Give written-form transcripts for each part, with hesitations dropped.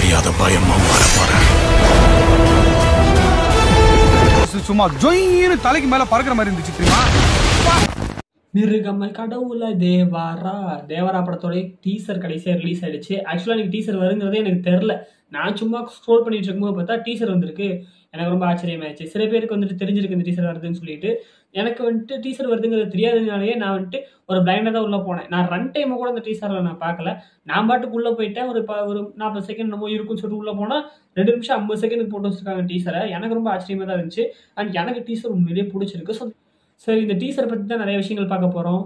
தெரியாத பயமா மாற போறேன். சும்மா ஜொயின்னு தலைக்கு மேல பறக்கிற மாதிரி இருந்துச்சு தெரியுமா? மிருகமல் கடவுள தேவரா படத்தோட டீசர் கடைசியாக ரிலீஸ் ஆயிடுச்சு. ஆக்சுவலாக எனக்கு டீசர் வருங்கிறதே எனக்கு தெரில. நான் சும்மா ஸ்க்ரோல் பண்ணிட்டு இருக்கும்போது பார்த்தா டீசர் வந்திருக்கு. எனக்கு ரொம்ப ஆச்சரியமாயிடுச்சு. சில பேருக்கு வந்துட்டு தெரிஞ்சிருக்கு இந்த டீசர் வருதுன்னு சொல்லிட்டு. எனக்கு வந்துட்டு டீசர் வருதுங்கிறது தெரியாததுனாலேயே நான் வந்துட்டு ஒரு பிளைண்டாக தான் உள்ளே போனேன். நான் ரன் டைமை கூட அந்த டீசரில் நான் பார்க்கல. நான் பாட்டுக்கு உள்ளே போயிட்டேன். ஒரு 40 செகண்ட் நம்ம இருக்குன்னு சொல்லிட்டு உள்ளே போனால் 2 நிமிஷம் 50 செகண்டுக்கு போட்டு வச்சிருக்காங்க டீசரை. எனக்கு ரொம்ப ஆச்சரியமாக தான் இருந்துச்சு. அண்ட் எனக்கு டீசர் உண்மையிலேயே பிடிச்சிருக்கு. ஸோ சரி, இந்த டீசரை பற்றி தான் நிறைய விஷயங்கள் பார்க்க போகிறோம்.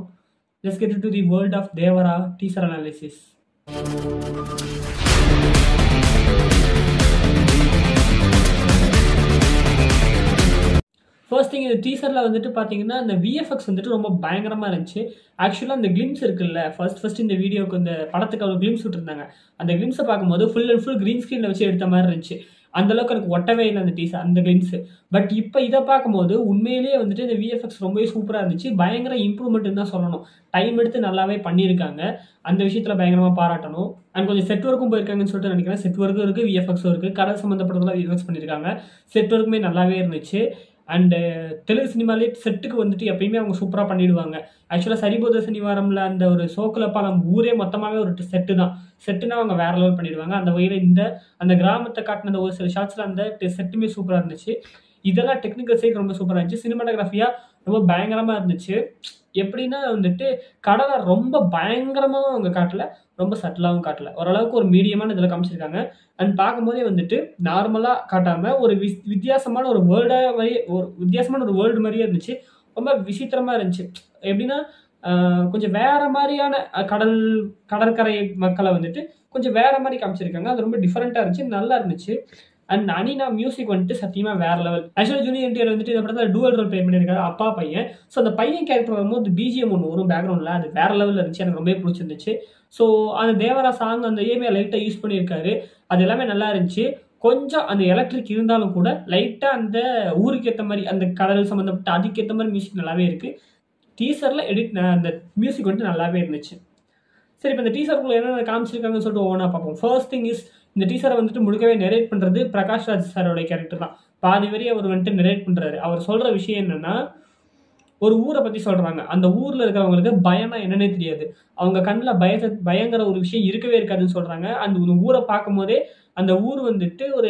Let's get to the world of Devara teaser analysis. First thing, இந்த டீசரில் வந்துட்டு பார்த்தீங்கன்னா இந்த விஎஃப்எக்ஸ் வந்துட்டு ரொம்ப பயங்கரமாக இருந்துச்சு. ஆக்சுவலாக அந்த கிளிம்ஸ் இருக்குல்ல, ஃபர்ஸ்ட் இந்த வீடியோக்கு இந்த படத்துக்கு அவர் கிளிம்ஸ் விட்டுருந்தாங்க. அந்த கிளிம்ஸை பார்க்கும்போது ஃபுல் அண்ட் ஃபுல் க்ரீன் ஸ்க்ரீனில் வச்சு எடுத்த மாதிரி இருந்துச்சு. அந்தளவுக்கு எனக்கு ஒட்டவே இல்லை அந்த டீசர், அந்த கிளிம்ஸு. பட் இப்போ இதை பார்க்கும்போது உண்மையிலேயே வந்துட்டு இந்த விஎஃப்எக்ஸ் ரொம்பவே சூப்பராக இருந்துச்சு. பயங்கர இம்ப்ரூவ்மெண்ட்டுன்னு தான் சொல்லணும். டைம் எடுத்து நல்லாவே பண்ணியிருக்காங்க. அந்த விஷயத்தில் பயங்கரமாக பாராட்டணும். அண்ட் கொஞ்சம் செட் ஒர்க்கும் போயிருக்காங்கன்னு சொல்லிட்டு நினைக்கிறேன். செட் ஒர்க்கும் இருக்குது, விஎஃப்எக்ஸும் இருக்குது. கடல் சம்மந்தப்பட்டதெல்லாம் விஎஃப்எக்ஸ் பண்ணியிருக்காங்க. செட் ஒர்க்குமே நல்லாவே இருந்துச்சு. அண்டு தெலுங்கு சினிமாலே செட்டுக்கு வந்துட்டு எப்பயுமே அவங்க சூப்பராக பண்ணிடுவாங்க. ஆக்சுவலாக சரிபோத சனிவாரமில் அந்த ஒரு சோக்குலப்பா நம்ம ஊரே மொத்தமாகவே ஒரு செட்டு தான். செட்டுனா அவங்க வேற லெவல் பண்ணிடுவாங்க. அந்த வகையில் அந்த கிராமத்தை காட்டின ஒரு சில ஷார்ட்ஸில் அந்த செட்டுமே சூப்பராக இருந்துச்சு. இதெல்லாம் டெக்னிக்கல் சைடு ரொம்ப சூப்பராக இருந்துச்சு. சினிமாட்டோகிராஃபியாக ரொம்ப பயங்கரமாக இருந்துச்சு. எப்படின்னா வந்துட்டு கடலை ரொம்ப பயங்கரமாகவும் அவங்க காட்டல, ரொம்ப சட்டிலாகவும் காட்டல. ஓரளவுக்கு ஒரு மீடியமான இதில் காமிச்சிருக்காங்க. அண்ட் பார்க்கும்போதே வந்துட்டு நார்மலாக காட்டாமல் ஒரு வித்தியாசமான ஒரு வேர்ல்டு மாதிரியே இருந்துச்சு. ரொம்ப விசித்திரமாக இருந்துச்சு. எப்படின்னா கொஞ்சம் வேற மாதிரியான கடற்கரை மக்களை வந்துட்டு கொஞ்சம் வேற மாதிரி காமிச்சிருக்காங்க. அது ரொம்ப டிஃப்ரெண்ட்டாக இருந்துச்சு, நல்லா இருந்துச்சு. அண்ட் அனினா மியூசிக் வந்துட்டு சத்தியமாக வேற லெவல். ஆக்சுவலாக ஜூனியர் என்டிஆர் வந்துட்டு இந்த படத்தில் டூவல் ரோல் ப்ளே பண்ணியிருக்காரு, அப்பா பையன். ஸோ அந்த பையன் கேரக்டர் வரும்போது பிஜிஎம் ஒன்று வரும் பேக்ரவுண்டில், அது வேற லெவலில் இருந்துச்சு. எனக்கு ரொம்ப பிடிச்சிருந்துச்சு. ஸோ அந்த தேவரா சாங் அந்த ஏமே லைட்டாக யூஸ் பண்ணியிருக்காரு. அது எல்லாமே நல்லா இருந்துச்சு. கொஞ்சம் அந்த எலக்ட்ரிக் இருந்தாலும் கூட லைட்டாக அந்த ஊருக்கு ஏற்ற மாதிரி அந்த கடல் சம்மந்தப்பட்ட அதுக்கேற்ற மாதிரி மியூசிக் நல்லாவே இருக்குது. டீசரில் அந்த மியூசிக் வந்துட்டு நல்லாவே இருந்துச்சு. சரி, இப்போ இந்த டீசருக்குள்ள என்னென்ன காமிச்சிருக்காங்கன்னு சொல்லிட்டு ஒவ்வொன்றா பார்ப்போம். ஃபர்ஸ்ட் திங் இஸ், இந்த டீசரை வந்துட்டு முழுக்கவே நெரேட் பண்ணுறது பிரகாஷ் ராஜ் சாரோட கேரக்டர் தான். பாதி வரையும் அவர் வந்துட்டு நெரேட் பண்ணுறாரு. அவர் சொல்கிற விஷயம் என்னென்னா, ஒரு ஊரை பற்றி சொல்கிறாங்க. அந்த ஊரில் இருக்கிறவங்களுக்கு பயம்னா என்னன்னே தெரியாது. அவங்க கண்ணில் பயங்கிற ஒரு விஷயம் இருக்கவே இருக்காதுன்னு சொல்கிறாங்க. அந்த ஊரை பார்க்கும் போதே அந்த ஊர் வந்துட்டு ஒரு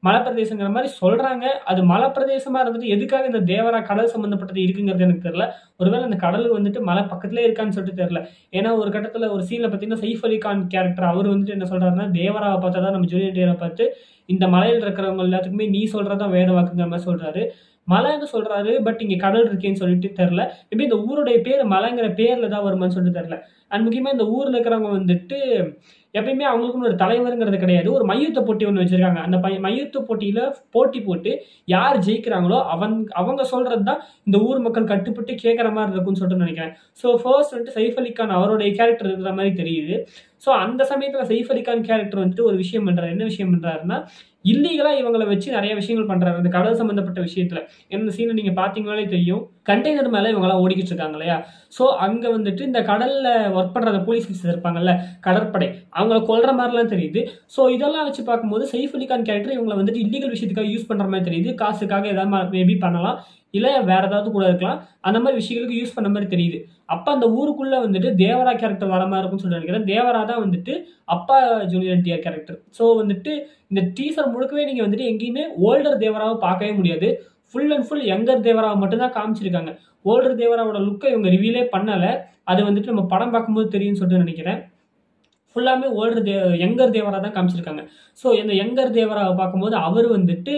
மலைப்பிரதேசங்கிற மாதிரி சொல்கிறாங்க. அது மலைப்பிரதேசமாக இருந்துட்டு எதுக்காக இந்த தேவரா கடல் சம்மந்தப்பட்டது இருக்குங்கிறது எனக்கு தெரியல. ஒருவேளை அந்த கடல் வந்துட்டு மலை பக்கத்துலேயே இருக்கான்னு சொல்லிட்டு தெரியல. ஏன்னா ஒரு கட்டத்தில் ஒரு சீனில் பார்த்தீங்கன்னா சைஃப் அலி கான் கேரக்டர் அவர் வந்துட்டு என்ன சொல்கிறாருன்னா, தேவராவை பார்த்தா தான் நம்ம ஜூனியர் என்டிஆரை பார்த்து இந்த மலையில் இருக்கிறவங்க எல்லாத்துக்குமே நீ சொல்கிறதான் வேத வாக்குங்கிற மாதிரி சொல்கிறாரு. மலைன்னு சொல்கிறாரு, பட் இங்கே கடல் இருக்கேன்னு சொல்லிட்டு தெரில. மேபி இந்த ஊருடைய பேர் மலைங்கிற பேரில் தான் வருமானு சொல்லிட்டு தெரில. அண்ட் முக்கியமாக இந்த ஊரில் இருக்கிறவங்க வந்துட்டு எப்பயுமே அவங்களுக்குன்னு ஒரு தலைவருங்கிறது கிடையாது. ஒரு மல்யுத்த போட்டி ஒன்று வச்சுருக்காங்க. அந்த மல்யுத்த போட்டியில் போட்டி போட்டு யார் ஜெயிக்கிறாங்களோ அவங்க சொல்கிறது தான் இந்த ஊர் மக்கள் கட்டுப்பட்டு கேட்குற மாதிரி இருக்குன்னு சொல்லிட்டு நினைக்கிறேன். ஸோ ஃபர்ஸ்ட் வந்துட்டு சைஃப் அலி கான் அவருடைய கேரக்டர் இருக்கிற மாதிரி தெரியுது. ஸோ அந்த சமயத்தில் சைஃப் அலி கான் கேரக்டர் வந்துட்டு ஒரு விஷயம் பண்ணுறாரு. என்ன விஷயம் பண்ணுறாருன்னா, இல்லீகலாக இவங்களை வச்சு நிறைய விஷயங்கள் பண்ணுறாரு இந்த கடல் சம்மந்தப்பட்ட விஷயத்தில். இந்த சீனை நீங்கள் பார்த்தீங்கன்னாலே தெரியும். கண்டெய்னர் மேலே இவங்களாம் ஓடிக்கிட்டு இருக்காங்க இல்லையா? ஸோ அங்கே வந்துட்டு இந்த கடலில் ஒர்க் பண்ணுற அந்த போலீஸ் ஆஃபீஸர் இருப்பாங்கல்ல, கடற்படை, அவங்கள கொல்ற மாதிரிலாம் தெரியுது. ஸோ இதெல்லாம் வச்சு பார்க்கும்போது சைஃப் அலி கான் கேரக்டர் இவங்களை வந்துட்டு இல்லீகல் விஷயத்துக்காக யூஸ் பண்ணுற மாதிரி தெரியுது. காசுக்காக ஏதாவது மேபி பண்ணலாம், இல்லை வேற ஏதாவது கூட இருக்கலாம். அந்த மாதிரி விஷயங்களுக்கு யூஸ் பண்ண மாதிரி தெரியுது. அப்போ அந்த ஊருக்குள்ளே வந்துட்டு தேவரா கேரக்டர் வர மாதிரி இருக்கும்னு சொல்லி நினைக்கிறேன். தேவரா தான் வந்துட்டு அப்பா ஜூனியர் என்டிஆர் கேரக்டர். ஸோ வந்துட்டு இந்த டீசர் முழுக்கவே நீங்கள் வந்துட்டு எங்கேயுமே ஓல்டர் தேவராவை பார்க்கவே முடியாது. ஃபுல் அண்ட் ஃபுல் யங்கர் தேவராவை மட்டும்தான் காமிச்சிருக்காங்க. ஓல்டர் தேவராவோட லுக்கை இவங்க ரிவீலே பண்ணலை. அது வந்துட்டு நம்ம படம் பார்க்கும்போது தெரியும்னு சொல்லிட்டு நினைக்கிறேன். ஃபுல்லாமே யங்கர் தேவரா தான் காமிச்சிருக்காங்க. ஸோ இந்த யங்கர் தேவராவை பார்க்கும்போது அவர் வந்துட்டு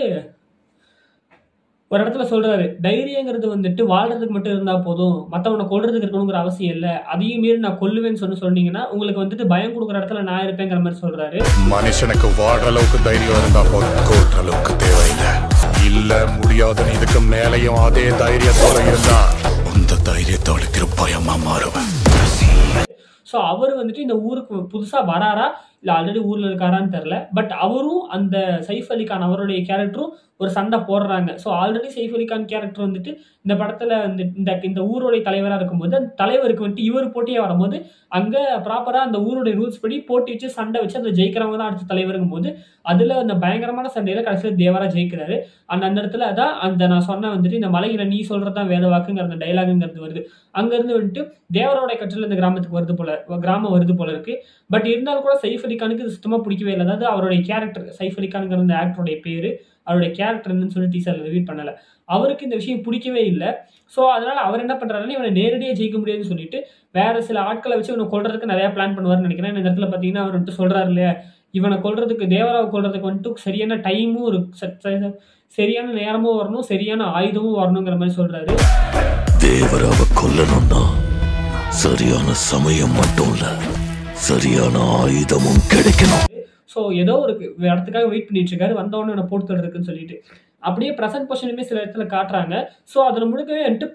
ஒரு இடத்துல சொல்றாரு, தைரியங்கிறது வந்துட்டு வாழ்றதுக்கு மட்டும் இருந்தா போதும், மற்றவனை கொல்றதுக்கு இருக்கணுங்கிற அவசியம் இல்லை, அதையும் மீறி நான் கொல்லுவேன்னு சொன்னீங்கன்னா உங்களுக்கு வந்துட்டு பயம் கொடுக்குற இடத்துல நான் இருப்பேங்கிற மாதிரி சொல்றாரு. மனுஷனுக்கு வாழ்ற அளவுக்கு தைரியம் இருந்தா போதும், கொல்ற அளவுக்கு தேவையில்லை. இல்ல முடியாதுன்னு இதுக்கு மேலையும் அதே தைரியத்தோட இருந்தா அந்த தைரியத்தோட பயமா மாறுவேன். ஸோ அவர் வந்துட்டு இந்த ஊருக்கு புதுசாக வராரா, இல்லை ஆல்ரெடி ஊரில் இருக்காரான்னு தெரில. பட் அவரும் அந்த சைஃப் அலி கான் அவருடைய கேரக்டரும் ஒரு சண்டை போடுறாங்க. So already Saif Ali Khan character வந்துட்டு இந்த படத்தில் வந்து இந்த ஊருடைய தலைவராக இருக்கும்போது அந்த தலைவருக்கு வந்துட்டு இவர் போட்டியாக வரும்போது அங்கே ப்ராப்பராக அந்த ஊருடைய ரூல்ஸ் படி போட்டி வச்சு சண்டை வச்சு அந்த ஜெயிக்கிறவங்க தான் அடுத்த தலைவருங்கும் போது அதில் அந்த பயங்கரமான சண்டையில் கடைசியில் தேவரா ஜெயிக்கிறாரு. அந்த இடத்துல அதான் அந்த நான் சொன்ன வந்துட்டு இந்த மலையில நீ சொல்றதான் வேத வாக்குங்கிற அந்த டைலாகுங்கிறது வருது. அங்கேருந்து வந்துட்டு தேவரோட கட்சியில் இந்த கிராமத்துக்கு கிராமம் வருது போல இருக்கு. பட் இருந்தாலும் கூட சைஃப் அலி கானுக்கு இது சுத்தமாக பிடிக்கவே இல்லை. அதாவது அவருடைய கேரக்டர் சைஃப் அலி கானுங்கிற அந்த ஆக்டருடைய பேர் அவருடைய கேரக்டர் என்னன்னு சொல்லி டீசர்ல ரிவீல் பண்ணல. அவருக்கு இந்த விஷயம் பிடிக்கவே இல்லை. ஸோ அதனால அவர் என்ன பண்றாருன்னா இவனை நேரடியாக ஜெயிக்க முடியாதுன்னு சொல்லிட்டு வேற சில ஆட்களை வச்சு இவனை கொள்றதுக்கு நிறைய பிளான் பண்ணுவார்னு நினைக்கிறேன். இந்த இடத்துல பார்த்தீங்கன்னா அவர் வந்துட்டு சொல்றாரு இல்லையா, இவனை கொள்றதுக்கு தேவராவை கொள்றதுக்கு வந்துட்டு சரியான டைமும் ஒரு சரியான நேரமும் வரணும், சரியான ஆயுதமும் வரணுங்கிற மாதிரி சொல்றாரு. தேவராவை கொல்லணும்னா சரியான சமயம் மட்டும் இல்ல, சரியான ஆயுதமும் கிடைக்கணும். ஸோ ஏதோ ஒரு இடத்துக்காக வெயிட் பண்ணிட்டு இருக்காரு, வந்தவொடனே என்ன போட்டு இருக்குன்னு சொல்லிட்டு அப்படியே ப்ரெசென்ட் பொசிஷனுமே சில இடத்துல காட்டுறாங்க. ஸோ அதில் முழுக்கவே வந்துட்டு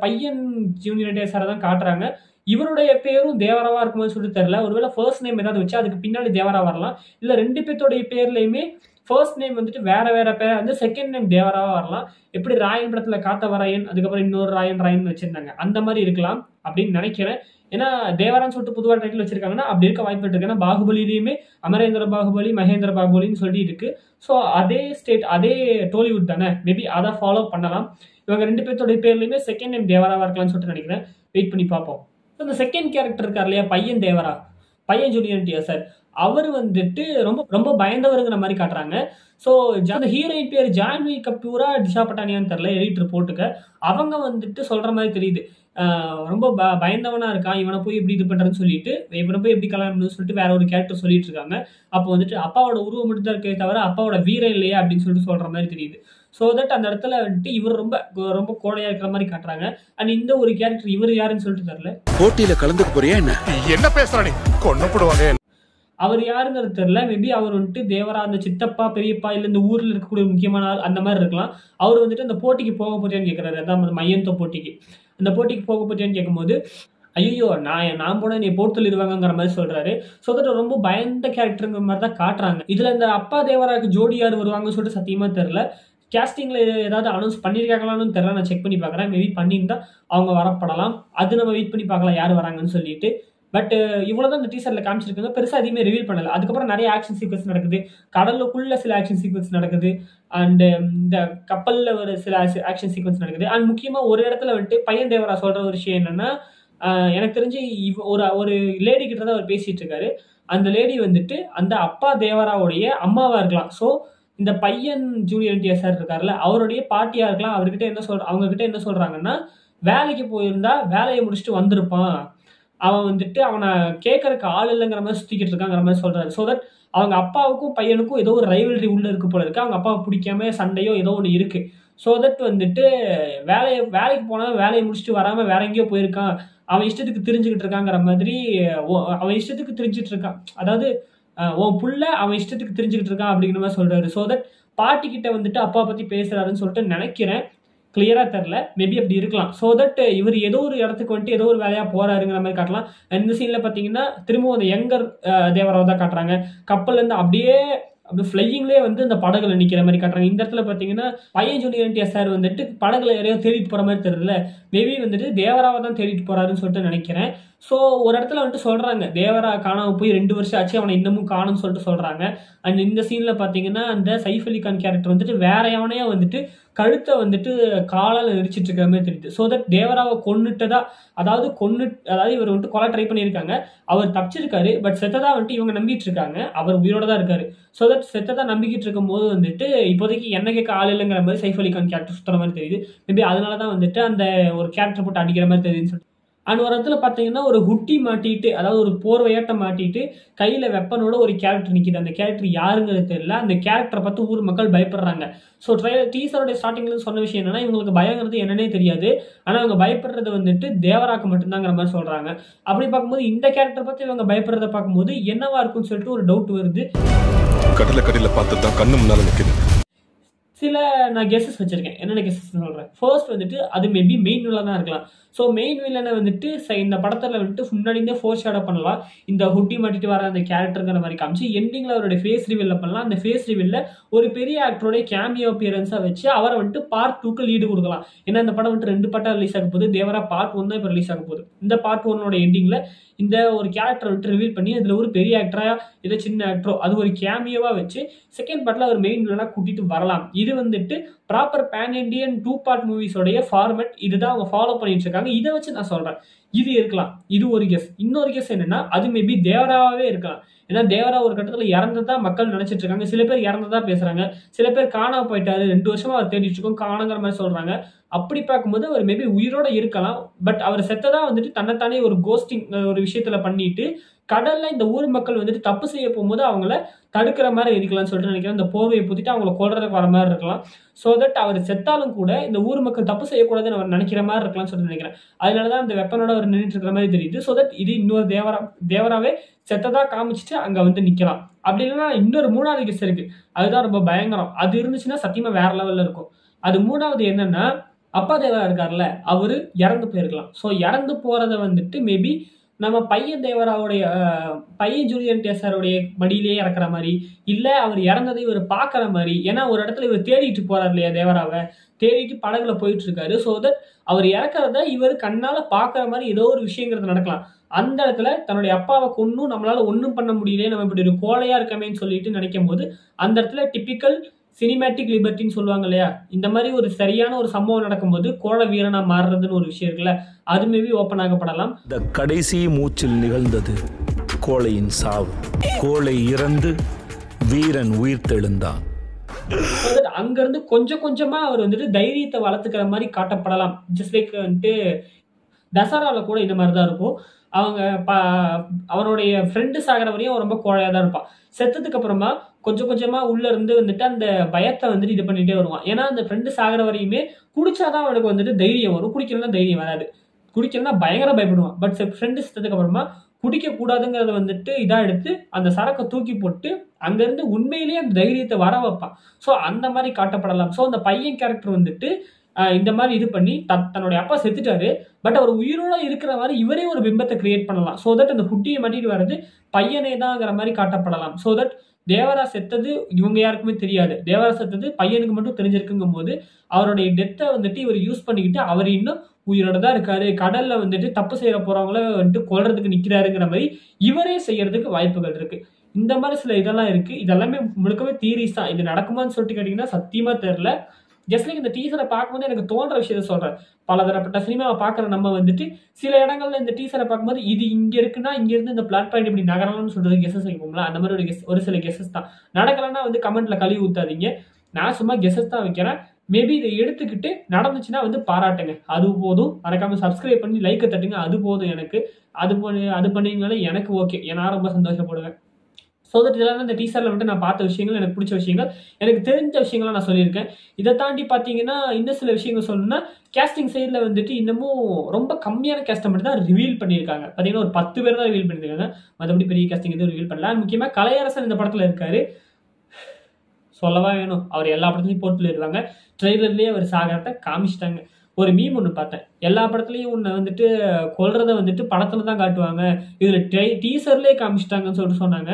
பையன் ஜூனியர் டேஸாரை தான் காட்டுறாங்க. இவருடைய பேரும் தேவராவா இருக்கும்போது சொல்லிட்டு தெரியல. ஒருவேளை ஃபர்ஸ்ட் நேம் ஏதாவது வச்சு அதுக்கு பின்னாடி தேவரா வரலாம், இல்லை ரெண்டு பேர்த்தோடைய பேர்லையுமே ஃபர்ஸ்ட் நேம் வந்துட்டு வேற பேர் வந்து செகண்ட் நேம் தேவராவா வரலாம். எப்படி ராயன் படத்துல காத்தவராயன் அதுக்கப்புறம் இன்னொரு ராயன் வச்சிருந்தாங்க அந்த மாதிரி இருக்கலாம் அப்படின்னு நினைக்கிறேன். ஏன்னா தேவரான்னு சொல்லிட்டு புதுவாக டைட்டில் வச்சிருக்காங்கன்னா அப்படி இருக்க வாய்ப்பு இருக்கு. ஏன்னா பாகுபலியிலையுமே அமரேந்திர பாகுபலி மகேந்திர பாகுபலின்னு சொல்லி இருக்கு. ஸோ அதே அதே டோலிவுட் தானே, மேபி அதை ஃபாலோ பண்ணலாம். இவங்க ரெண்டு பேர்த்தோடைய பேர்லையுமே செகண்ட் நேம் தேவராவா இருக்கலாம்னு சொல்லிட்டு நினைக்கிறேன். வெயிட் பண்ணி பார்ப்போம். இந்த செகண்ட் கேரக்டர் இருக்கார் இல்லையா, பையன் ஜூனியர் டிஆர் சார், அவர் வந்துட்டு ரொம்ப ரொம்ப பயந்தவருங்கிற மாதிரி காட்டுறாங்க. ஸோ அந்த ஹீரோயின் பேர் ஜான்வி கபூரா திஷா பட்டானியான்னு தெரியல, எடிட்டர் போட்டுக்க. அவங்க வந்துட்டு சொல்ற மாதிரி தெரியுது, ரொம்ப பயந்தவனா இருக்கான், இவனை போய் எப்படி இது பண்றதுன்னு சொல்லிட்டு இவனை போய் எப்படி கல்யாணம் பண்ணு சொல்லிட்டு வேற ஒரு கேரக்டர் சொல்லிட்டு இருக்காங்க. அப்போ வந்துட்டு அப்பாவோட உருவம் மட்டும் தான் இருக்கே தவிர அப்பாவோட வீரம் இல்லையா அப்படின்னு சொல்லிட்டு சொல்ற மாதிரி தெரியுது. ஸோ தட் அந்த இடத்துல வந்துட்டு இவர் ரொம்ப ரொம்ப கோடையா இருக்கிற மாதிரி காட்டுறாங்க. அண்ட் இந்த ஒரு கேரக்டர் இவர் யாருன்னு சொல்லிட்டு தெரியல. போட்டியில கலந்துக்க போறியா என்ன பேசுறானே கொண்டு போடுவாங்க. அவர் யாருங்கிறது தெரியல. மேபி அவர் வந்துட்டு தேவரா அந்த சித்தப்பா பெரியப்பா இல்லை இந்த ஊர்ல இருக்கக்கூடிய முக்கியமான ஆள் அந்த மாதிரி இருக்கலாம். அவர் வந்துட்டு அந்த போட்டிக்கு போக போறியான்னு கேட்கிறாரு. அதான் மையந்தோ போட்டிக்கு, அந்த போட்டிக்கு போக போறியான்னு கேட்கும்போது ஐயோ நான் போன நீ போட்டு சொல்லிடுவாங்கிற மாதிரி சொல்றாரு. ஸோ தட் ரொம்ப பயந்த கேரக்டருங்கிற மாதிரி தான் காட்டுறாங்க. இதுல இந்த அப்பா தேவராக்கு ஜோடி யார் வருவாங்கன்னு சொல்லிட்டு சத்தியமா தெரியல. கேஸ்டிங்ல ஏதாவது அனௌன்ஸ் பண்ணியிருக்காங்களான்னு தெரியல, நான் செக் பண்ணி பார்க்குறேன். மேபி பண்ணியிருந்தா அவங்க வரப்படலாம். அது நம்ம வெயிட் பண்ணி பார்க்கலாம் யார் வராங்கன்னு சொல்லிட்டு. பட் இவ்வளோதான் இந்த டீசர்ல காமிச்சிருக்காங்க, பெருசாக எதுவுமே ரிவீல் பண்ணல. அதுக்கப்புறம் நிறைய ஆக்ஷன் சீக்வன்ஸ் நடக்குது, கடலுக்குள்ள சில ஆக்ஷன் சீக்வன்ஸ் நடக்குது, அண்ட் இந்த கப்பலில் ஒரு சில ஆக்ஷன் சீக்வன்ஸ் நடக்குது. அண்ட் முக்கியமாக ஒரு இடத்துல வந்துட்டு பையன் தேவரா சொல்ற ஒரு விஷயம் என்னன்னா, எனக்கு தெரிஞ்சு ஒரு லேடி கிட்ட தான் அவர் பேசிட்டு இருக்காரு. அந்த லேடி வந்துட்டு அந்த அப்பா தேவராவுடைய அம்மாவா இருக்கலாம். ஸோ இந்த பையன் ஜூனியர் என்டிஆர் சார் இருக்காருல்ல, அவருடைய பாட்டியா இருக்கலாம். அவங்க கிட்ட என்ன சொல்றாங்கன்னா, வேலைக்கு போயிருந்தா வேலையை முடிச்சுட்டு வந்திருப்பான், அவன் வந்துட்டு அவனை கேட்கறதுக்கு ஆள் இல்லைங்கிற மாதிரி சுத்திக்கிட்டு இருக்காங்கிற மாதிரி சொல்றாரு. ஸோ தட் அவங்க அப்பாவுக்கும் பையனுக்கும் ஏதோ ஒரு ரைவல்ரி உள்ள இருக்கு போல இருக்கு. அவங்க அப்பாவை பிடிக்காம சண்டையோ ஏதோ ஒன்று இருக்கு. ஸோ தட் வந்துட்டு வேலைக்கு போனால் வேலையை முடிச்சுட்டு வராம வேற எங்கேயோ போயிருக்கான், அவன் இஷ்டத்துக்கு தெரிஞ்சுக்கிட்டு இருக்காங்கிற மாதிரி, அவன் இஷ்டத்துக்கு தெரிஞ்சுட்டு இருக்கான், அதாவது உன் புள்ள அவன் இஷ்டத்துக்கு தெரிஞ்சுக்கிட்டு இருக்கான் அப்படிங்கிற மாதிரி சொல்றாரு. ஸோ தட் பாட்டி கிட்ட வந்துட்டு அப்பா பத்தி பேசுறாருன்னு சொல்லிட்டு நினைக்கிறேன். கிளியரா தெரியல, மேபி அப்படி இருக்கலாம். ஸோ தட் இவர் ஏதோ ஒரு இடத்துக்கு வந்துட்டு ஏதோ ஒரு வேலையா போறாருங்கிற மாதிரி காட்டலாம். இந்த சீன்ல பாத்தீங்கன்னா திரும்பவும் அந்த யங்கர் தேவராவை தான் காட்டுறாங்க. கப்பல்ல இருந்து அப்படியே ஃபிளையிங்லேயே வந்து இந்த படகுல நிக்கிற மாதிரி காட்டுறாங்க. இந்த இடத்துல பாத்தீங்கன்னா பையன் ஜூனியர் என்டிஆர் சார் வந்துட்டு படகுல யாரையோ தேடிட்டு போற மாதிரி தெரியல, மேபி வந்துட்டு தேவராவை தான் தேடிட்டு போறாருன்னு சொல்லிட்டு நினைக்கிறேன். ஸோ ஒரு இடத்துல வந்துட்டு சொல்றாங்க தேவரா காணாம போய் 2 வருஷம் ஆச்சு, அவனை இன்னமும் காணும்னு சொல்லிட்டு சொல்றாங்க. அண்ட் இந்த சீன்ல பாத்தீங்கன்னா அந்த சைஃப் அலி கான் கேரக்டர் வந்துட்டு வேற எவனையா வந்துட்டு கழுத்தை வந்துட்டு காலால் நெரிச்சிட்டு இருக்கிற மாதிரி தெரியுது. ஸோ தட் தேவராவை கொன்னுட்டதா, அதாவது இவர் வந்துட்டு கொலை ட்ரை பண்ணியிருக்காங்க, அவர் தப்பிச்சிருக்காரு. பட் செத்ததா வந்துட்டு இவங்க நம்பிட்டு இருக்காங்க, அவர் உயிரோட தான் இருக்காரு. ஸோ தட் செத்ததா நம்பிக்கிட்டு இருக்கும் போது வந்துட்டு இப்போதைக்கு என்ன கேட்க ஆள் இல்லைங்கிற மாதிரி சைஃப் அலி கான் கேரக்டர் சுத்துற மாதிரி தெரியுது. மேபி அதனால தான் வந்துட்டு அந்த ஒரு கேரக்டர் போட்டு அடிக்கிற மாதிரி தெரியுதுன்னு சொல்லிட்டு. அண்ட் ஒரு இடத்துல பார்த்தீங்கன்னா ஒரு ஹுட்டி மாட்டிட்டு, அதாவது ஒரு போர்வையாட்டம் மாட்டிட்டு கையில் வெப்பனோட ஒரு கேரக்டர் நிற்கிது. அந்த கேரக்டர் யாருங்கிறது தெரியல. அந்த கேரக்டரை பார்த்து ஊர் மக்கள் பயப்படுறாங்க. ஸோ டீசரோட ஸ்டார்டிங்ல சொன்ன விஷயம் என்னன்னா, இவங்களுக்கு பயங்கிறது என்னன்னே தெரியாது, ஆனால் அவங்க பயப்படுறது வந்துட்டு தேவராக்கு மட்டும்தாங்கிற மாதிரி சொல்றாங்க. அப்படி பார்க்கும்போது இந்த கேரக்டர் பார்த்து இவங்க பயப்படுறத பார்க்கும்போது என்னவா இருக்கும்னு சொல்லிட்டு ஒரு டவுட் வருது. கடல பார்த்து தான் கண்ணு முன்னால நிற்குது. சில நான் கெஸஸ் வச்சிருக்கேன், என்னென்ன கெஸஸ் சொல்றேன். ஃபர்ஸ்ட் வந்துட்டு அது மேபி மெயின் வில்லனா தான் இருக்கலாம். ஸோ மெயின் வில்லனை வந்துட்டு இந்த படத்தில் வந்துட்டு முன்னாடியே ஃபோர் ஷேடோ பண்ணலாம், இந்த ஹுட்டி மாட்டிட்டு வர அந்த கேரக்டருங்கிற மாதிரி காமிச்சு எண்டிங்கில் அவருடைய ஃபேஸ் ரிவீலில் பண்ணலாம். அந்த ஃபேஸ் ரிவீலில் ஒரு பெரிய ஆக்டரோடைய கேமியோ அப்பியரன்ஸாக வச்சு அவரை வந்துட்டு பார்ட் 2க்கு லீடு கொடுக்கலாம். ஏன்னா இந்த படம் வந்துட்டு 2 பார்ட்டாக ரிலீஸ் ஆக போகுது. தேவரா பார்ட் 1 தான் இப்போ ரிலீஸ் ஆக போகுது. இந்த பார்ட் 1 எண்டிங்கில் இந்த ஒரு கேரக்டர் வந்துட்டு ரிவீல் பண்ணி அதில் ஒரு பெரிய ஆக்டரா இல்லை சின்ன ஆக்டரோ அது ஒரு கேமியோவாக வச்சு செகண்ட் பார்ட்டில் அவர் மெயின் வில்லனாக கூட்டிட்டு வரலாம். இது வந்துட்டு ப்ராப்பர் பேன் இண்டியன் 2 பார்ட் மூவிஸோடைய ஃபார்மேட். இதுதான் அவங்க ஃபாலோ பண்ணிட்டு இருக்காங்க. இதை வச்சு நான் சொல்றேன் இது இருக்கலாம். இது ஒரு கெஸ். இன்னொரு கெஸ் என்னன்னா அது மேபி தேவராவே இருக்கலாம். ஏன்னா தேவரா ஒரு கட்டத்தில் இறந்ததா மக்கள் நினைச்சிட்டு இருக்காங்க. சில பேர் இறந்ததா பேசுறாங்க, சில பேர் காணாம போயிட்டாரு, 2 வருஷமா அவர் தேடிட்டு இருக்கோம் காணுங்கிற மாதிரி சொல்றாங்க. அப்படி பார்க்கும்போது அவர் மேபி உயிரோட இருக்கலாம். பட் அவர் செத்ததா வந்துட்டு தன்னைத்தானே ஒரு கோஸ்டிங் ஒரு விஷயத்துல பண்ணிட்டு கடல்ல இந்த ஊர் மக்கள் வந்துட்டு தப்பு செய்ய போகும்போது அவங்கள தடுக்கிற மாதிரி இருக்கலாம்னு சொல்லிட்டு நினைக்கிறேன். இந்த போர்வையை புத்திட்டு அவங்கள கொல்றதுக்கு வர மாதிரி இருக்கலாம். ஸோ தட் அவர் செத்தாலும் கூட இந்த ஊர் மக்கள் தப்பு செய்யக்கூடாதுன்னு அவர் நினைக்கிற மாதிரி இருக்கலாம்னு சொல்லிட்டு நினைக்கிறேன். அதனாலதான் அந்த வெப்பனோட அவர் நின்றுட்டு இருக்கிற மாதிரி தெரியுது. ஸோ தட் இது இன்னொரு தேவராவே செத்ததா காமிச்சிட்டு அங்க வந்து நிக்கலாம். அப்படி இல்லைன்னா இன்னொரு 3வது கெஸ் இருக்கு. அதுதான் ரொம்ப பயங்கரம். அது இருந்துச்சுன்னா சத்தியமா வேற லெவல்ல இருக்கும். அது 3வது என்னன்னா அப்பா தேவரா இருக்காருல்ல அவரு இறந்து போயிருக்கலாம். ஸோ இறந்து போறதை வந்துட்டு மேபி நம்ம பையன் தேவராவுடைய பையன் ஜூலியன் டேசருடைய மடியிலேயே இறக்குற மாதிரி, இல்லை அவர் இறந்ததை இவர் பார்க்குற மாதிரி. ஏன்னா ஒரு இடத்துல இவர் தேடிட்டு போறாரு இல்லையா, தேவராவை தேடிட்டு படகுல போயிட்டு இருக்காரு. ஸோ தட் அவர் இறக்குறத இவர் கண்ணால பார்க்குற மாதிரி ஏதோ ஒரு விஷயங்கிறது நடக்கலாம். அந்த இடத்துல தன்னுடைய அப்பாவை கொன்னும் நம்மளால ஒன்றும் பண்ண முடியல, நம்ம இப்படி ஒரு கோழையா இருக்கமேன்னு சொல்லிட்டு நினைக்கும் போது அந்த இடத்துல டிப்பிக்கல் சினிமேட்டிக் லிபர்ட்டின்னு சொல்லுவாங்க இல்லையா, இந்த மாதிரி ஒரு சரியான ஒரு சம்பவம் நடக்கும்போது கோழ வீரனா மாறுறதுன்னு ஒரு விஷயம் இருக்குல்ல, அது மேபி ஓப்பன் ஆகப்படலாம். இந்த கடைசி மூச்சில் நிகழ்ந்தது கோழையின் சாவு. கோழை இறந்து வீரன் உயிர் தெழுந்தான். அங்கிருந்து கொஞ்சம் கொஞ்சமா அவர் வந்துட்டு தைரியத்தை வளர்த்துக்கிற மாதிரி காட்டப்படலாம். ஜஸ்ட் லைக் வந்துட்டு தசரால கூட இந்த மாதிரி தான் இருக்கும். அவங்க அவனுடைய ஃப்ரெண்டு சாகிற வரையும் ரொம்ப கோழையா தான் இருப்பான். செத்ததுக்கு அப்புறமா கொஞ்சம் கொஞ்சமா உள்ள இருந்து வந்துட்டு அந்த பயத்தை வந்துட்டு இது பண்ணிட்டே வருவான். ஏன்னா அந்த ஃப்ரெண்டு சாகிற வரையுமே குடிச்சாதான் அவனுக்கு வந்துட்டு தைரியம் வரும், குடிக்கலாம் தைரியம் வராது. குடிக்கலாம் பயங்கர பயப்படுவான். பட் ஃப்ரெண்டு செத்ததுக்கு அப்புறமா குடிக்க கூடாதுங்கிறத வந்துட்டு இதா எடுத்து அந்த சரக்கை தூக்கி போட்டு அங்கிருந்து உண்மையிலேயே அந்த தைரியத்தை வர வைப்பான். ஸோ அந்த மாதிரி காட்டப்படலாம். ஸோ அந்த பையன் கேரக்டர் வந்துட்டு இந்த மாதிரி இது பண்ணி தன்னுடைய அப்பா செத்துட்டாரு, பட் அவர் உயிரோட இருக்கிற மாதிரி இவரே ஒரு பிம்பத்தை கிரியேட் பண்ணலாம். ஸோ தட் அந்த குட்டியை மாட்டிட்டு வர்றது பையனே தான்ங்கிற மாதிரி காட்டப்படலாம். ஸோ தட் தேவரா செத்தது இவங்க யாருக்குமே தெரியாது, தேவரா செத்தது பையனுக்கு மட்டும் தெரிஞ்சிருக்குங்கும் போது அவருடைய டெத்தை வந்துட்டு இவர் யூஸ் பண்ணிக்கிட்டு அவர் இன்னும் உயிரோட தான் இருக்காரு, கடல்ல வந்துட்டு தப்பு செய்யற போறவங்கள வந்துட்டு கொல்றதுக்கு நிக்கிறாருங்கிற மாதிரி இவரே செய்யறதுக்கு வாய்ப்புகள் இருக்கு. இந்த மாதிரி சில இதெல்லாம் இருக்கு. இதெல்லாமே முழுக்கவே தியரிஸ் தான். இது நடக்குமான்னு சொல்லிட்டு கேட்டீங்கன்னா சத்தியமா தெரியல. ஜஸ்ட் லைக் இந்த டீசரை பார்க்கும்போது எனக்கு தோன்ற விஷயத்த சொல்றேன். பலதரப்பட்ட சினிமாவை பார்க்குற நம்ம வந்துட்டு சில இடங்கள்ல இந்த டீசரை பார்க்கும்போது இது இங்க இருக்குன்னா இங்க இருந்து இந்த பிளாட் பாயிண்ட் இப்படி நகரலாம்னு சொல்றது கெஸஸ் வைப்போம்ல, அந்த மாதிரி ஒரு சில கெஸஸ் தான். நடக்கலன்னா வந்து கமெண்ட்ல கழுவி ஊத்தாதீங்க. நான் சும்மா கெஸஸ் தான் வைக்கிறேன். மேபி இதை எடுத்துக்கிட்டு நடந்துச்சுன்னா வந்து பாராட்டுங்க, அது போதும். மறக்காம சப்ஸ்கிரைப் பண்ணி லைக்கை தட்டுங்க, அது போதும் எனக்கு. அது பண்ணீங்கனாலே எனக்கு ஓகே, நான் ரொம்ப சந்தோஷப்படுவேன். ஸோ தட் இதெல்லாம் இந்த டீசரில் வந்துட்டு நான் பார்த்த விஷயங்கள், எனக்கு பிடிச்ச விஷயங்கள், எனக்கு தெரிஞ்ச விஷயங்கள்லாம் நான் சொல்லியிருக்கேன். இதை தாண்டி பார்த்தீங்கன்னா இன்னும் சில விஷயங்கள் சொல்லணும்னா கேஸ்டிங் சைடில் வந்துட்டு இன்னமும் ரொம்ப கம்மியான கேஸ்ட்டை மட்டும் தான் ரிவீல் பண்ணியிருக்காங்க. பார்த்தீங்கன்னா ஒரு 10 பேர் தான் ரிவீல் பண்ணியிருக்காங்க, மற்றபடி பெரிய கேஸ்டிங் எதுவும் ரிவீல் பண்ணல. முக்கியமாக கலையரசன் இந்த படத்தில் இருக்காரு, சொல்லவா வேணும். அவர் எல்லா படத்துலையும் போட்டு சொல்லிடுவாங்க. ட்ரெய்லர்லேயே அவர் சாகரத்தை காமிச்சிட்டாங்க. ஒரு மீம் ஒன்று பார்த்தேன், எல்லா படத்துலையும் உன்னை வந்துட்டு கொல்றத வந்துட்டு படத்துல தான் காட்டுவாங்க, இதில் டீசர்லேயே காமிச்சிட்டாங்கன்னு சொல்லிட்டு சொன்னாங்க.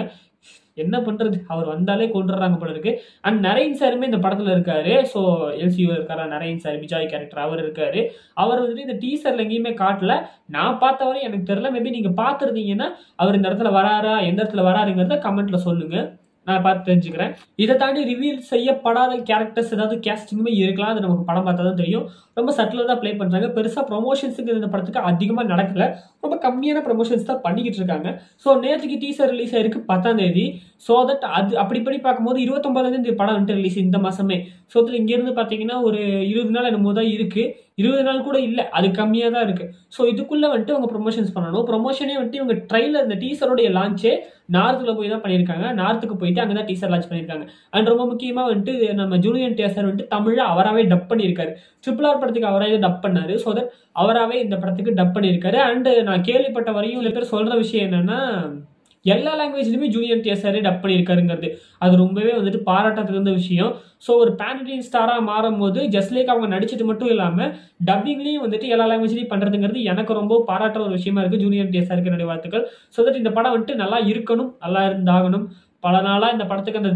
என்ன பண்றது, அவர் வந்தாலே கொண்டுறாங்க போல இருக்கு. அண்ட் நரேன் சாருமே இந்த படத்துல இருக்காரு. ஸோ எல்சியூ இருக்காரா நரேன் சார், விஜய் கேரக்டர் அவர் இருக்காரு. அவர் வந்துட்டு இந்த டீசர்ல எங்கேயுமே காட்டல, நான் பார்த்த வரையும் எனக்கு தெரியல. மேபி நீங்க பார்த்துருந்தீங்கன்னா அவர் இந்த இடத்துல வராரா, எந்த இடத்துல வராருங்கிறத கமெண்ட்ல சொல்லுங்க, நான் பார்த்து தெரிஞ்சுக்கிறேன். இதை தாண்டி ரிவீல் செய்யப்படாத கேரக்டர்ஸ் ஏதாவது கேஸ்டிங்குமே இருக்கலாம், அது நமக்கு படம் பார்த்தா தான் தெரியும். ரொம்ப சட்டிலாக தான் ப்ளே பண்ணுறாங்க. பெருசாக ப்ரொமோஷன்ஸுக்கு இந்த படத்துக்கு அதிகமாக நடக்கல, ரொம்ப கம்மியான ப்ரொமோஷன்ஸ் தான் பண்ணிக்கிட்டு இருக்காங்க. ஸோ நேற்றுக்கு டீசர் ரிலீஸ் ஆயிருக்கு 10ஆம் தேதி. ஸோ தட் அது அப்படி பார்க்கும்போது 29 இந்த படம் வந்துட்டு ரிலீஸ் இந்த மாதமே. ஸோ அதில் இங்கேருந்து பார்த்தீங்கன்னா ஒரு 20 நாள் என்னமோ தான் இருக்குது, 20 நாள் கூட இல்லை, அது கம்மியாக தான் இருக்குது. ஸோ இதுக்குள்ளே வந்துட்டு அவங்க ப்ரொமோஷன்ஸ் பண்ணணும். ப்ரொமோஷனே வந்துட்டு இவங்க ட்ரெயிலர் இந்த டீசருடைய லான்ச்சே நார்த்தில் போய் தான் பண்ணியிருக்காங்க. நார்த்துக்கு போயிட்டு அங்கே தான் டீசர் லான்ச் பண்ணியிருக்காங்க. அண்ட் ரொம்ப முக்கியமாக வந்துட்டு நம்ம ஜூலியன் டேசர் வந்துட்டு தமிழில் அவராகவே டப் பண்ணியிருக்காரு. RRR படத்துக்கு அவராகவே டப் பண்ணாரு. ஸோ தட் அவராகவே இந்த படத்துக்கு டப் பண்ணியிருக்காரு. அண்ட் நான் கேள்விப்பட்ட வரையும் சில பேர் சொல்கிற விஷயம் என்னென்னா எல்லா லாங்குவேஜ்லையுமே ஜூனியர் NTR டப் பண்ணியிருக்காருங்கிறது அது ரொம்பவே வந்துட்டு பாராட்டத்துக்கு இருந்த விஷயம். ஸோ ஒரு பேன் இண்டியன் ஸ்டாராக மாறும் போது ஜஸ்ட் லைக் அவங்க நடிச்சது மட்டும் இல்லாமல் டப்பிங்லேயும் வந்துட்டு எல்லா லாங்குவேஜ்லையும் பண்ணுறதுங்கிறது எனக்கு ரொம்ப பாராட்டுற ஒரு விஷயமா இருக்குது. ஜூனியர் NTR என்னுடைய வாழ்த்துக்கள். ஸோ தட் இந்த படம் வந்துட்டு நல்லா இருக்கணும், நல்லா இருந்தாகணும். பல நாளாக இந்த படத்துக்கு அந்த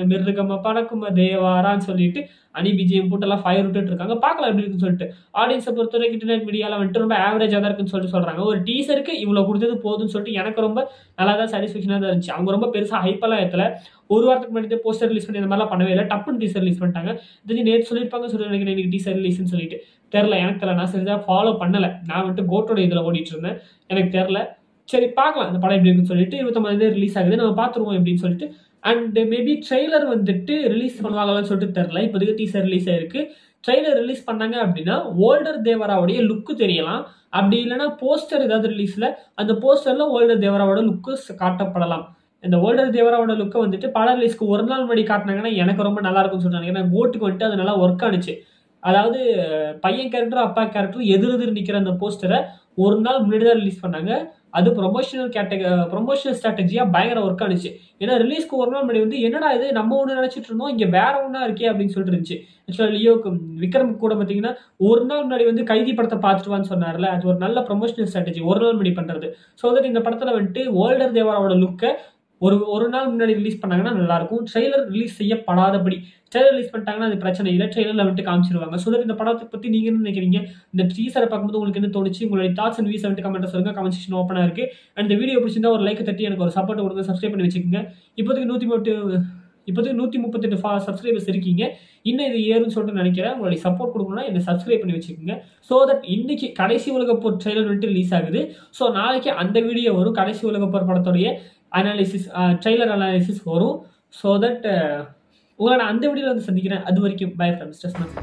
மிருகம பறக்கும தேவாரான்னு சொல்லிட்டு அனி விஜயம் போட்டெல்லாம் ஃபயர் விட்டுட்டு இருக்காங்க. பார்க்கலாம் எப்படி இருக்குன்னு சொல்லிட்டு. ஆடியன்ஸை பொறுத்த வரைக்கும் இன்டர்நெட் மீடியாவில் வந்துட்டு ரொம்ப ஆவரேஜாக தான் இருக்குன்னு சொல்லிட்டு சொல்கிறாங்க. ஒரு டீசருக்கு இவ்வளோ கொடுத்தது போதுன்னு சொல்லிட்டு எனக்கு ரொம்ப நல்லா தான் சாட்டிஸ்ஃபேக்ஷனாக தான் இருந்துச்சு. அவங்க ரொம்ப பெருசாக ஹைப்பெல்லாம் ஏற்றல. ஒரு வாரத்துக்கு முன்னாடி போஸ்டர் ரிலீஸ் பண்ணி இந்த மாதிரிலாம் பண்ணவே இல்லை. டப்புன்னு டீசர் ரிலீஸ் பண்ணிட்டாங்க. இது நேற்று சொல்லியிருப்பாங்க சொல்லி நினைக்கிறேன் இன்னைக்கு டீசர் ரிலீஸ்ன்னு சொல்லிட்டு. தெரில, எனக்கு தெரியல. நான் சரியாக ஃபாலோ பண்ணலை. நான் வந்துட்டு கோட்டோட இதில் ஓடிட்டு இருந்தேன். எனக்கு தெரில. சரி பார்க்கலாம் இந்த படம் எப்படி இருக்குன்னு சொல்லிட்டு. 29 ரிலீஸ் ஆகுது, நம்ம பார்த்துருவோம் எப்படின்னு சொல்லிட்டு. அண்ட் மேபி ட்ரெய்லர் வந்துட்டு ரிலீஸ் பண்ணுவாங்களான்னு சொல்லிட்டு தெரில. இப்போதைக்கு டீசர் ரிலீஸ் ஆயிருக்கு. ட்ரெய்லர் ரிலீஸ் பண்ணாங்க அப்படின்னா ஓல்டர் தேவராவுடைய லுக்கு தெரியலாம். அப்படி இல்லைன்னா போஸ்டர் ஏதாவது ரிலீஸில் அந்த போஸ்டரில் ஓல்டர் தேவராவோட லுக்கு காட்டப்படலாம். இந்த ஓல்டர் தேவராவோட லுக்கை வந்துட்டு படம் ரிலீஸ்க்கு ஒரு நாள் முன்னாடி காட்டினாங்கன்னா எனக்கு ரொம்ப நல்லா இருக்கும்னு சொல்லிட்டாங்க. ஏன்னா கோட்டுக்கு வந்துட்டு அது நல்லா ஒர்க் ஆனிச்சு. அதாவது பையன் கேரக்டரும் அப்பா கேரக்டரும் எதிர் நிற்கிற அந்த போஸ்டரை ஒரு நாள் முன்னாடி தான் ரிலீஸ் பண்ணாங்க. அது ப்ரொமோஷனல் ஸ்ட்ராட்டஜியாக பயங்கர ஒர்க் ஆனிச்சு. ஏன்னா ரிலீஸ்க்கு ஒரு நாள் முன்னாடி வந்து என்னடா இது நம்ம ஒன்று நினச்சிட்டு இருந்தோம், இங்கே வேற ஒன்றா இருக்கே அப்படின்னு சொல்லிட்டு இருந்துச்சு. ஆக்சுவலாக லியோக்கு விக்ரம் கூட பார்த்தீங்கன்னா ஒரு நாள் முன்னாடி வந்து கைதி படத்தை பார்த்துட்டுவான்னு சொன்னார்ல, அது ஒரு நல்ல ப்ரொமோஷனல் ஸ்ட்ராட்டஜி ஒரு நாள் முன்னாடி பண்ணுறது. ஸோ தட் இந்த படத்தில் வந்துட்டு ஓல்டர் தேவராவோட லுக்கை ஒரு நாள் முன்னாடி ரிலீஸ் பண்ணாங்கன்னா நல்லாயிருக்கும். ட்ரெய்லர் ரிலீஸ் செய்யப்படாதபடி ட்ரெய்லர் ரிலீஸ் பண்ணிட்டாங்கன்னா அது பிரச்சனை இல்லை. ட்ரெய்லரில் வந்துட்டு காமிச்சிருவாங்க. ஸோ தட் இந்த படத்தை பற்றி நீங்கள் என்ன நினைக்கிறீங்க? இந்த டீசரை பார்க்கும்போது உங்களுக்கு என்ன தோணுச்சு? உங்களுடைய தாட்ஸ் அண்ட் வியூஸ் வந்துட்டு கமெண்ட் சொல்லுங்க. கமெண்ட் செக்ஷன் ஓப்பனாக இருக்குது. அண்ட் இந்த வீடியோ பிடிச்சிருந்தா ஒரு லைக் தட்டி எனக்கு ஒரு சப்போர்ட் கொடுங்க. சப்ஸ்கிரைப் பண்ணி வச்சுக்கோங்க. இப்போதைக்கு 138 சப்ஸ்கிரைபர்ஸ் இருக்கீங்க. இன்னும் இது ஏறுன்னு சொல்லிட்டு நினைக்கிறேன். உங்களுடைய சப்போர்ட் கொடுக்கணும்னா என்னை சப்ஸ்கிரைப் பண்ணி வச்சுக்கோங்க. ஸோ தட் இன்னைக்கு கடைசி உலகப்போர் ட்ரெய்லர் வந்துட்டு ரிலீஸ் ஆகுது. ஸோ நாளைக்கு அந்த வீடியோ வரும். கடைசி உலகப்போர் படத்துடைய ட்ரெய்லர் அனாலிசிஸ் வரும். ஸோ தட் உங்களை நான் அந்த வீடியோவில் வந்து சந்திக்கிறேன். அது வரைக்கும் பை ஃப்ரம் மிஸ்டர் ஸ்மார்ட்.